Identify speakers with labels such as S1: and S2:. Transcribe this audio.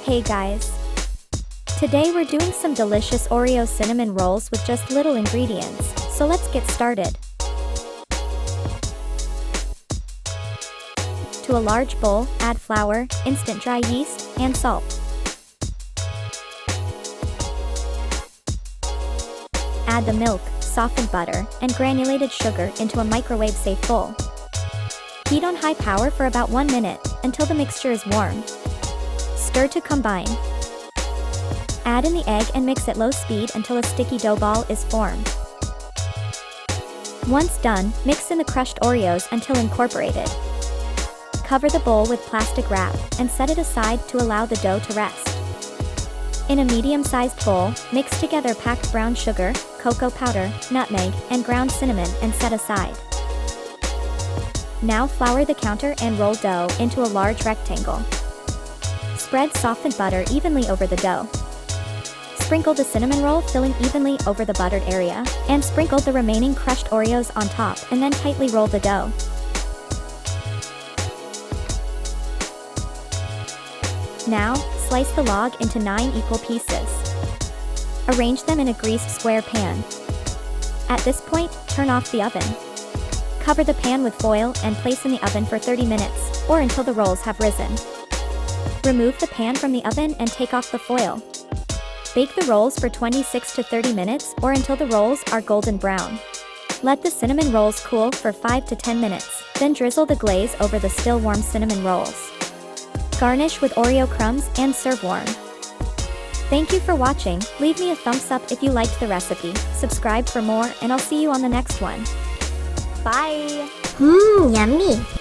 S1: Hey guys! Today we're doing some delicious Oreo Cinnamon Rolls with just little ingredients, so let's get started. To a large bowl, add flour, instant dry yeast, and salt. Add the milk, softened butter, and granulated sugar into a microwave-safe bowl. Heat on high power for about 1 minute, until the mixture is warm. Stir to combine. Add in the egg and mix at low speed until a sticky dough ball is formed. Once done, mix in the crushed Oreos until incorporated. Cover the bowl with plastic wrap, and set it aside to allow the dough to rest. In a medium-sized bowl, mix together packed brown sugar, cocoa powder, nutmeg, and ground cinnamon and set aside. Now flour the counter and roll dough into a large rectangle. Spread softened butter evenly over the dough. Sprinkle the cinnamon roll filling evenly over the buttered area, and sprinkle the remaining crushed Oreos on top and then tightly roll the dough. Now, slice the log into 9 equal pieces. Arrange them in a greased square pan. At this point, turn off the oven. Cover the pan with foil and place in the oven for 30 minutes, or until the rolls have risen. Remove the pan from the oven and take off the foil. Bake the rolls for 26 to 30 minutes or until the rolls are golden brown. Let the cinnamon rolls cool for 5 to 10 minutes, then drizzle the glaze over the still warm cinnamon rolls. Garnish with Oreo crumbs and serve warm. Thank you for watching. Leave me a thumbs up if you liked the recipe, subscribe for more, and I'll see you on the next one. Bye!
S2: Yummy!